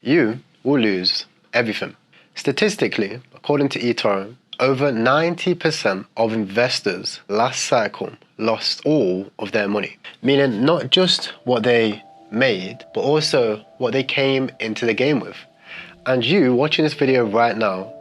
you will lose everything. Statistically, according to eToro, over 90% of investors last cycle lost all of their money, meaning not just what they made, but also what they came into the game with. And you watching this video right now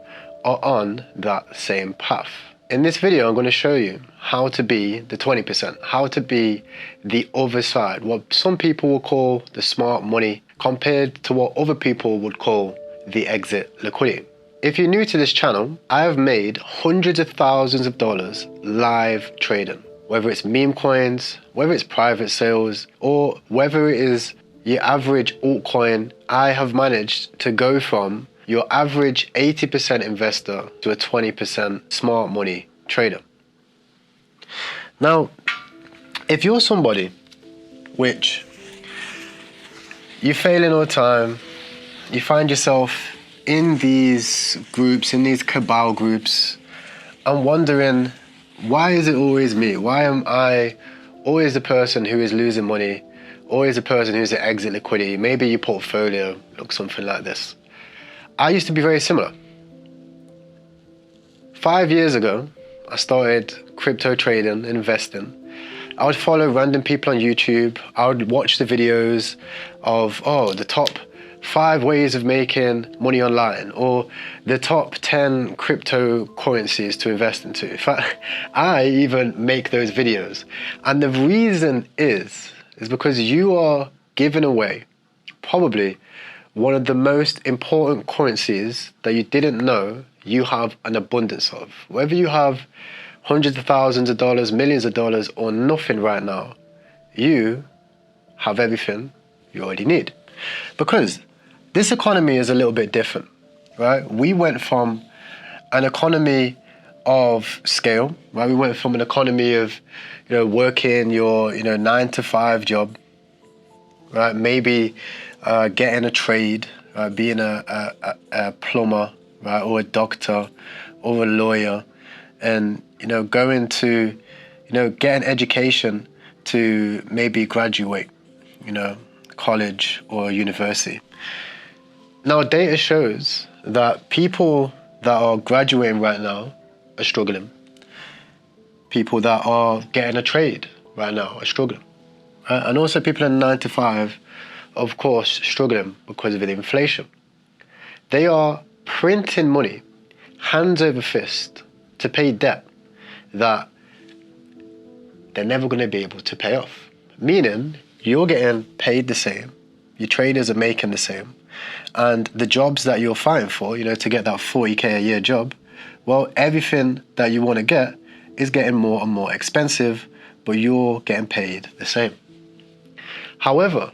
are on that same path. In this video, I'm going to show you how to be the 20%, how to be the other side, what some people will call the smart money compared to what other people would call the exit liquidity. If you're new to this channel, I have made hundreds of thousands of dollars live trading, whether it's meme coins, whether it's private sales, or whether it is your average altcoin. I have managed to go from your average 80% investor to a 20% smart money trader. Now, if you're somebody which you're failing all the time, you find yourself in these groups, in these cabal groups, and wondering, why is it always me? Why am I always the person who is losing money? Always the person who's at exit liquidity? Maybe your portfolio looks something like this. I used to be very similar. 5 years ago, I started crypto trading, investing. I would follow random people on YouTube. I would watch the videos of, the top 5 ways of making money online, or the top 10 cryptocurrencies to invest into. In fact, I even make those videos. And the reason is because you are giving away probably one of the most important currencies that you didn't know you have an abundance of. Whether you have hundreds of thousands of dollars, millions of dollars, or nothing right now, you have everything you already need. Because this economy is a little bit different, right? We went from an economy of scale, right? We went from an economy of, working your, 9-to-5 job, right? Maybe getting a trade, being a plumber, right? Or a doctor, or a lawyer, and, going to, get an education to maybe graduate, college or university. Now, data shows that people that are graduating right now are struggling. People that are getting a trade right now are struggling. And also people in 9-to-5, of course, struggling because of the inflation. They are printing money, hands over fist, to pay debt that they're never going to be able to pay off. Meaning, you're getting paid the same, your traders are making the same, and the jobs that you're fighting for, to get that 40k a year job, well, everything that you want to get is getting more and more expensive, but you're getting paid the same. However,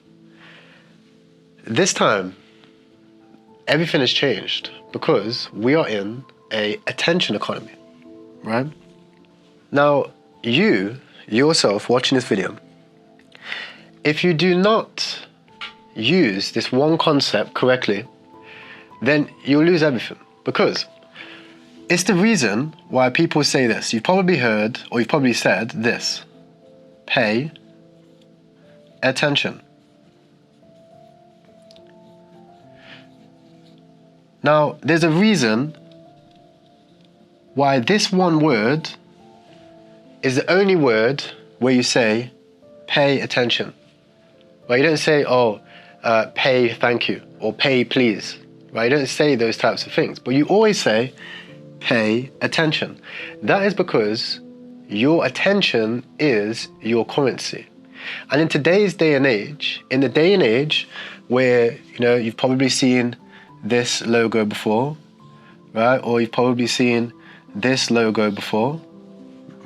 this time, everything has changed because we are in an attention economy, right? Now, you yourself watching this video, if you do not use this one concept correctly, then you'll lose everything. Because it's the reason why people say this. You've probably heard, or you've probably said this: pay attention. Now, there's a reason why this one word is the only word where you say pay attention. Well, you don't say, pay thank you, or pay please, right? You don't say those types of things, but you always say pay attention. That is because your attention is your currency. And in today's day and age, in the day and age where, you've probably seen this logo before, right? Or you've probably seen this logo before,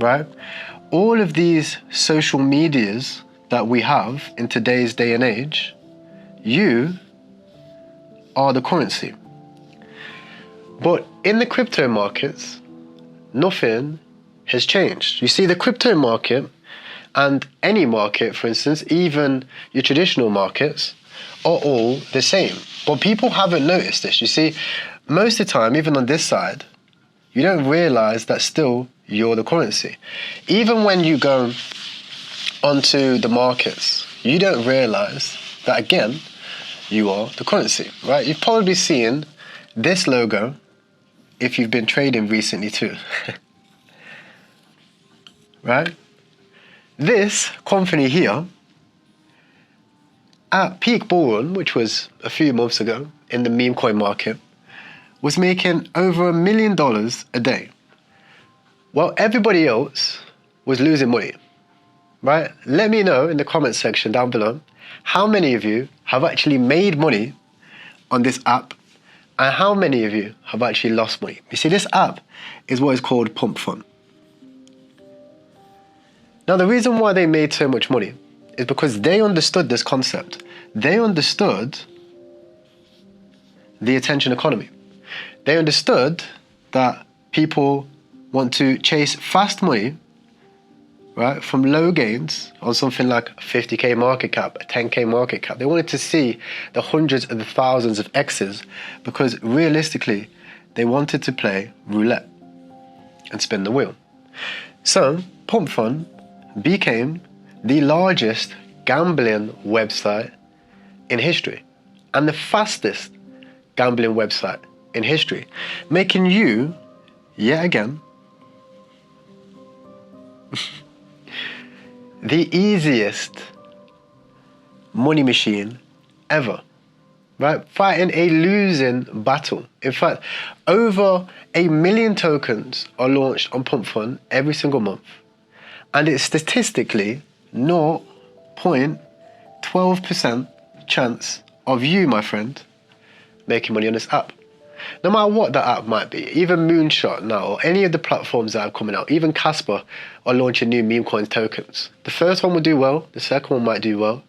right? All of these social medias that we have in today's day and age, you are the currency. But in the crypto markets, nothing has changed. You see, the crypto market and any market, for instance, even your traditional markets, are all the same. But people haven't noticed this. You see, most of the time, even on this side, you don't realize that still you're the currency. Even when you go onto the markets, you don't realize that, again, you are the currency, right? You've probably seen this logo if you've been trading recently too, right? This company here, at peak Bullrun, which was a few months ago in the meme coin market, was making over $1 million a day. While everybody else was losing money, right? Let me know in the comments section down below how many of you have actually made money on this app and how many of you have actually lost money. You see, this app is what is called Pump Fun. Now, the reason why they made so much money is because they understood this concept. They understood the attention economy. They understood that people want to chase fast money, right, from low gains on something like a 50k market cap, a 10k market cap. They wanted to see the hundreds of the thousands of X's because realistically, they wanted to play roulette and spin the wheel. So, Pump Fun became the largest gambling website in history and the fastest gambling website in history, making you, yet again, the easiest money machine ever, right? Fighting a losing battle. In fact, over 1 million tokens are launched on Pump Fun every single month. And it's statistically 0.12% chance of you, my friend, making money on this app. No matter what that app might be, even Moonshot now, or any of the platforms that are coming out, even Casper are launching new meme coins tokens. The first one will do well, the second one might do well,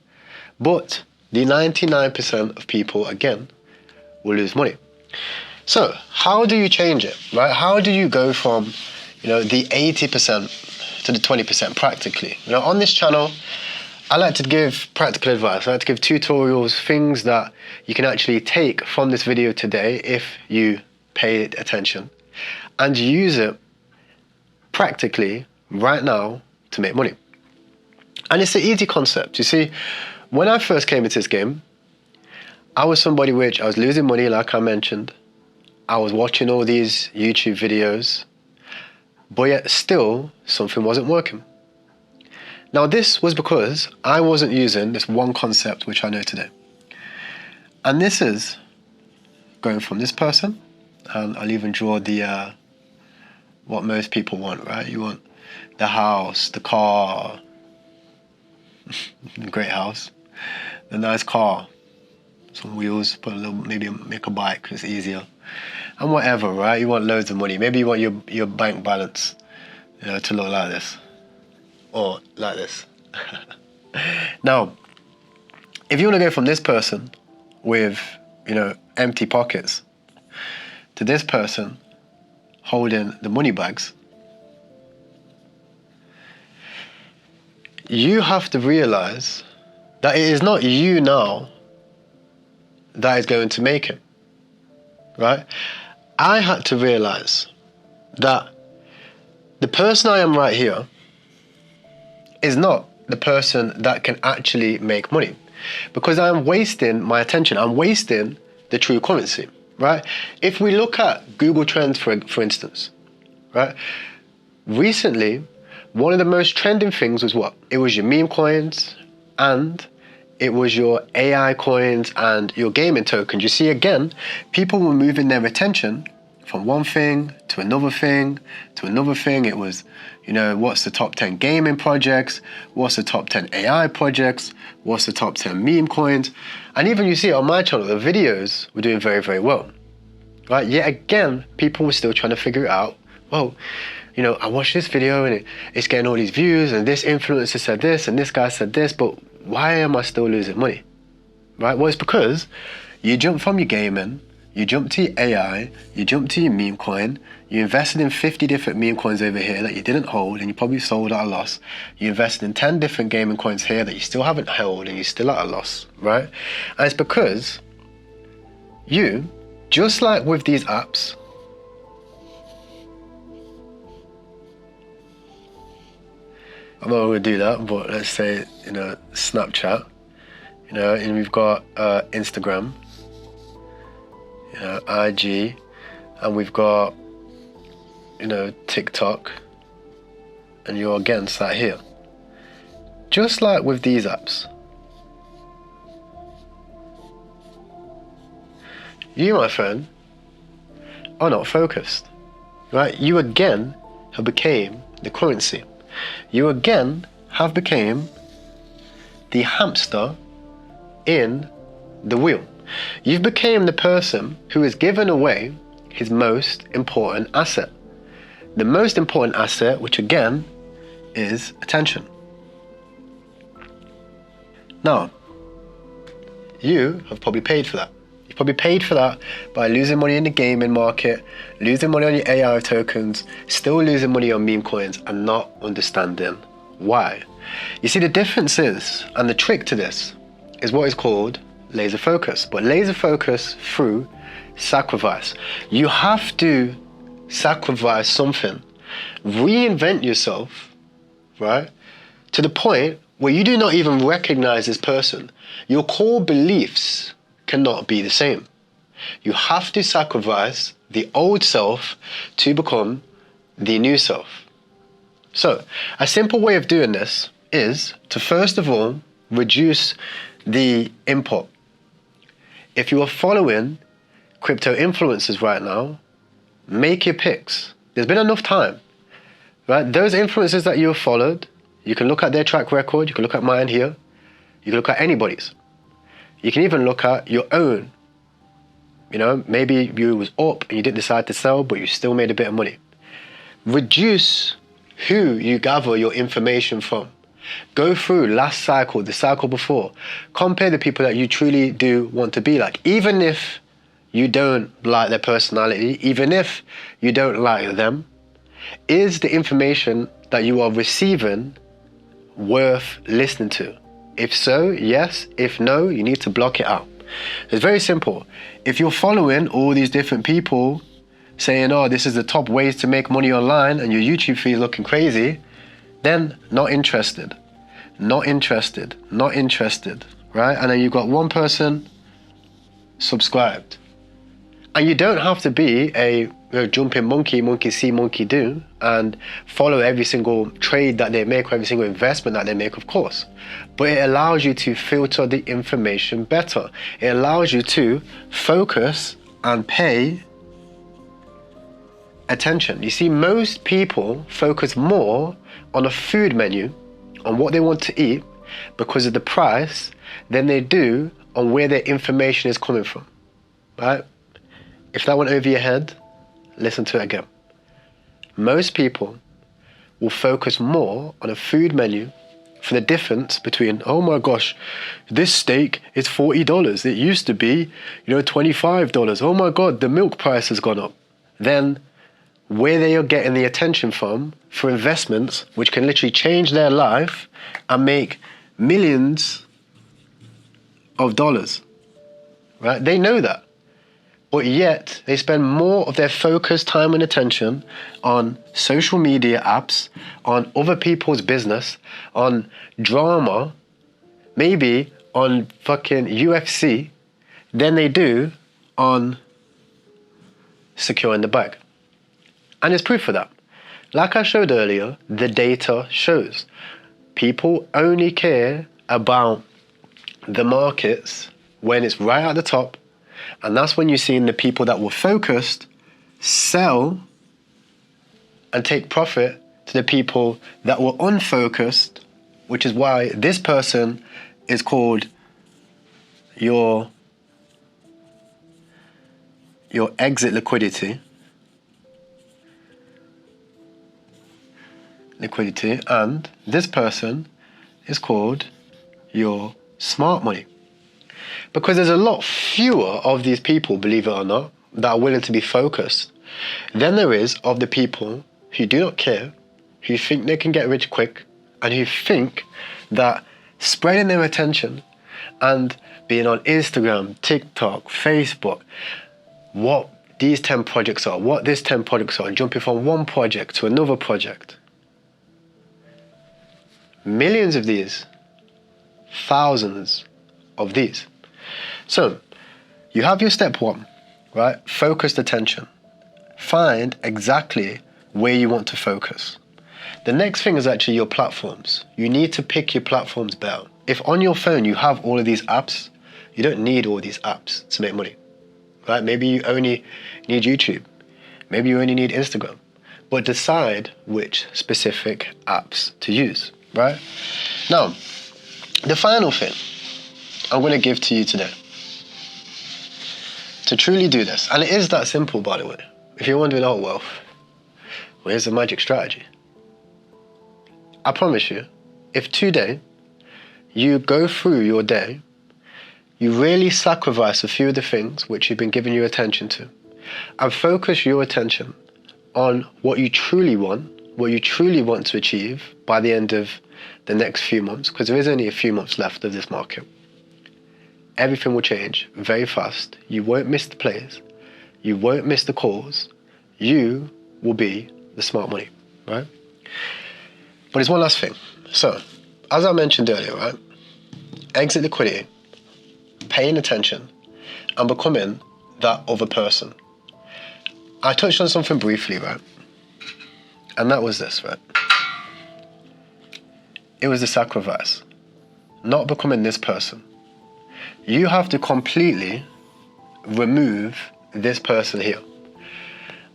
but the 99% of people, again, will lose money. So, how do you change it, right? How do you go from, the 80% to the 20% practically? On this channel, I like to give practical advice. I like to give tutorials, things that you can actually take from this video today if you pay attention and use it practically right now to make money. And it's an easy concept. You see, when I first came into this game, I was somebody which I was losing money, like I mentioned. I was watching all these YouTube videos, but yet still something wasn't working. Now, this was because I wasn't using this one concept which I know today. And this is going from this person, and I'll even draw the what most people want, right? You want the house, the car, the great house, the nice car, some wheels, put a little, maybe make a bike, it's easier, and whatever, right? You want loads of money. Maybe you want your bank balance, to look like this. Or like this. Now, if you want to go from this person with, empty pockets to this person holding the money bags, you have to realize that it is not you now that is going to make it, right? I had to realize that the person I am right here is not the person that can actually make money, because I'm wasting my attention. I'm wasting the true currency, right? If we look at Google Trends, for instance, right? Recently, one of the most trending things was what? It was your meme coins and it was your AI coins and your gaming tokens. You see, again, people were moving their attention from one thing to another thing to another thing. It was, what's the top 10 gaming projects? What's the top 10 AI projects? What's the top 10 meme coins? And even you see it on my channel, the videos were doing very, very well, right? Yet again, people were still trying to figure it out. Well, I watched this video and it's getting all these views and this influencer said this and this guy said this, but why am I still losing money, right? Well, it's because you jump from your gaming, you jump to your AI, you jump to your meme coin, you invested in 50 different meme coins over here that you didn't hold and you probably sold at a loss. You invested in 10 different gaming coins here that you still haven't held and you're still at a loss, right? And it's because you, just like with these apps, I'm not going to do that, but let's say, Snapchat, you know, and we've got Instagram, you know, IG, and we've got, you know, TikTok, and you're again sat here. Just like with these apps, you, my friend, are not focused, right? You again have became the currency. You again have became the hamster in the wheel. You've become the person who has given away his most important asset. The most important asset, which again is attention. Now, you have probably paid for that. You've probably paid for that by losing money in the gaming market, losing money on your AI tokens, still losing money on meme coins, and not understanding why. You see, the difference is, and the trick to this, is what is called laser focus. But laser focus through sacrifice. You have to sacrifice something. Reinvent yourself, right? To the point where you do not even recognize this person. Your core beliefs cannot be the same. You have to sacrifice the old self to become the new self. So, a simple way of doing this is to first of all reduce the input. If you are following crypto influencers right now, make your picks. There's been enough time, right? Those influencers that you have followed, you can look at their track record, you can look at mine here, you can look at anybody's. You can even look at your own. You know, maybe you was up and you didn't decide to sell, but you still made a bit of money. Reduce who you gather your information from. Go through last cycle, the cycle before. Compare the people that you truly do want to be like. Even if you don't like their personality, even if you don't like them, is the information that you are receiving worth listening to? If so, yes. If no, you need to block it out. It's very simple. If you're following all these different people saying, oh, this is the top ways to make money online, and your YouTube feed looking crazy, then not interested, not interested, not interested, right? And then you've got one person subscribed. And you don't have to be a jumping monkey see, monkey do, and follow every single trade that they make or every single investment that they make, of course. But it allows you to filter the information better. It allows you to focus and pay attention. You see, most people focus more on a food menu, on what they want to eat because of the price, than they do on where their information is coming from, right? If that went over your head, listen to it again. Most people will focus more on a food menu for the difference between, oh my gosh, this steak is $40. It used to be, $25. Oh my God, the milk price has gone up. Then where they are getting the attention from for investments, which can literally change their life and make millions of dollars, right? They know that. But yet they spend more of their focus, time and attention on social media apps, on other people's business, on drama, maybe on fucking UFC, than they do on securing the bag. And there's proof for that. Like I showed earlier, the data shows people only care about the markets when it's right at the top. And that's when you're seeing the people that were focused sell and take profit to the people that were unfocused, which is why this person is called your exit liquidity, and this person is called your smart money. Because there's a lot fewer of these people, believe it or not, that are willing to be focused than there is of the people who do not care, who think they can get rich quick, and who think that spreading their attention and being on Instagram, TikTok, Facebook, what these 10 projects are, what this 10 projects are, and jumping from one project to another project. Millions of these, thousands of these. So you have your step one, right? Focused attention. Find exactly where you want to focus. The next thing is actually your platforms. You need to pick your platforms better. If on your phone you have all of these apps, you don't need all these apps to make money, right? Maybe you only need YouTube. Maybe you only need Instagram. But decide which specific apps to use, right? Now, the final thing I'm going to give to you today to truly do this, and it is that simple, by the way. If you're wondering, oh, well, where's the magic strategy? I promise you, if today you go through your day, you really sacrifice a few of the things which you've been giving your attention to, and focus your attention on what you truly want to achieve by the end of the next few months, because there is only a few months left of this market. Everything will change very fast. You won't miss the plays. You won't miss the calls. You will be the smart money, right? But there's one last thing. So, as I mentioned earlier, right? Exit liquidity, paying attention, and becoming that other person. I touched on something briefly, right? And that was this, right? It was the sacrifice, not becoming this person. You have to completely remove this person here.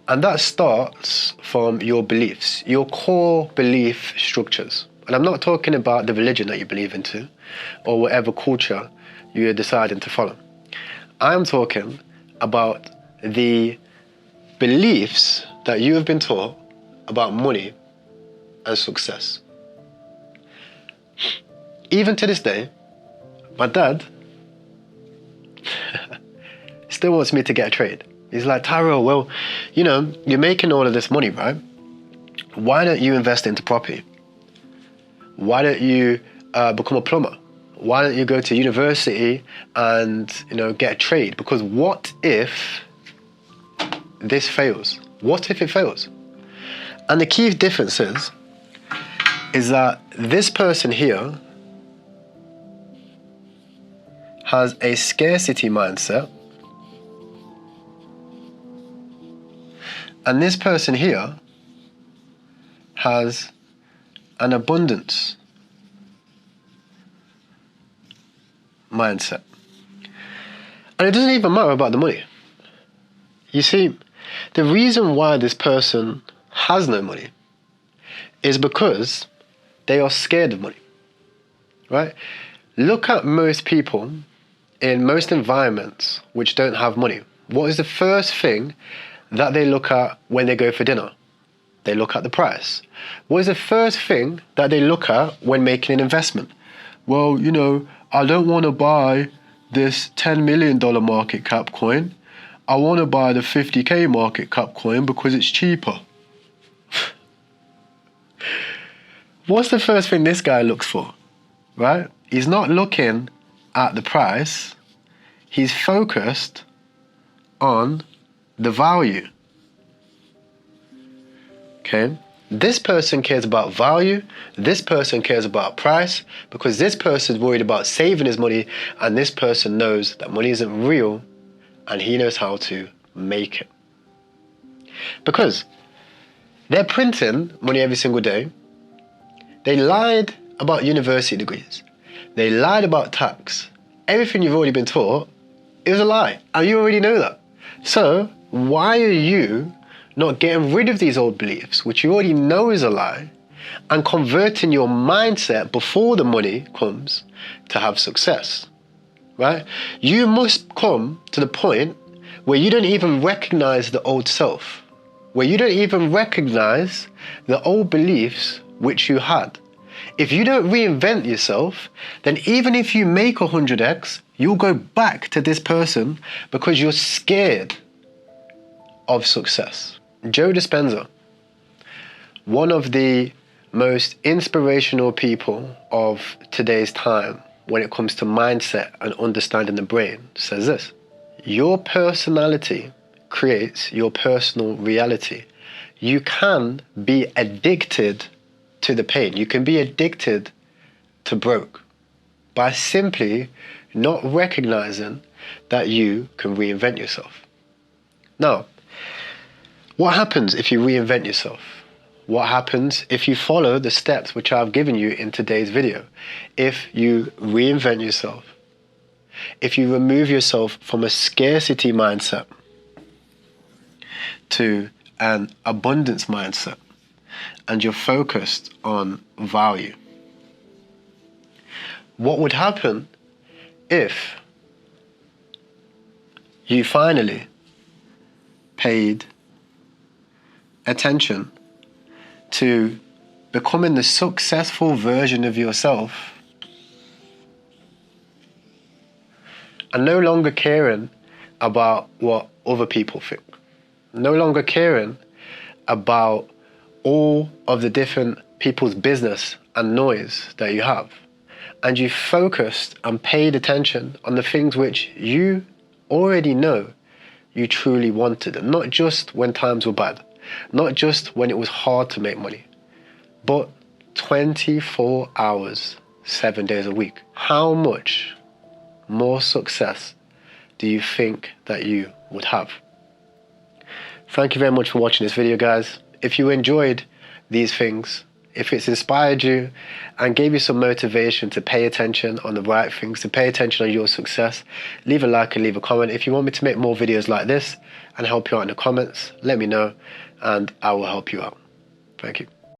And that starts from your beliefs, your core belief structures. And I'm not talking about the religion that you believe into or whatever culture you're deciding to follow. I'm talking about the beliefs that you have been taught about money and success. Even to this day, my dad still wants me to get a trade. He's like, Tyrell, well, you know, you're making all of this money, right? Why don't you invest into property? Why don't you become a plumber? Why don't you go to university and, you know, get a trade? Because what if this fails? What if it fails? And the key difference is that this person here has a scarcity mindset, and this person here has an abundance mindset. And it doesn't even matter about the money. You see, the reason why this person has no money is because they are scared of money, right? Look at most people in most environments which don't have money. What is the first thing that they look at when they go for dinner? They look at the price. What is the first thing that they look at when making an investment? Well, you know, I don't want to buy this $10 million market cap coin. I want to buy the 50k market cap coin because it's cheaper. What's the first thing this guy looks for, right? He's not looking at the price. He's focused on the value. Okay? This person cares about value. This person cares about price, because this person is worried about saving his money, and this person knows that money isn't real and he knows how to make it. Because they're printing money every single day. They lied about university degrees. They lied about tax. Everything you've already been taught is a lie, and you already know that. So why are you not getting rid of these old beliefs, which you already know is a lie, and converting your mindset before the money comes to have success, right? You must come to the point where you don't even recognize the old self, where you don't even recognize the old beliefs which you had. If you don't reinvent yourself, then even if you make 100x, you'll go back to this person because you're scared of success. Joe Dispenza, one of the most inspirational people of today's time when it comes to mindset and understanding the brain, says this: your personality creates your personal reality. You can be addicted to the pain. You can be addicted to broke by simply not recognizing that you can reinvent yourself. Now, what happens if you reinvent yourself? What happens if you follow the steps which I've given you in today's video? If you reinvent yourself, if you remove yourself from a scarcity mindset to an abundance mindset, and you're focused on value, what would happen if you finally paid attention to becoming the successful version of yourself and no longer caring about what other people think, no longer caring about all of the different people's business and noise that you have, and you focused and paid attention on the things which you already know you truly wanted, and not just when times were bad, not just when it was hard to make money, but 24 hours, 7 days a week. How much more success do you think that you would have? Thank you very much for watching this video, guys. If you enjoyed these things, if it's inspired you and gave you some motivation to pay attention on the right things, to pay attention on your success, leave a like and leave a comment. If you want me to make more videos like this and help you out in the comments, let me know and I will help you out. Thank you.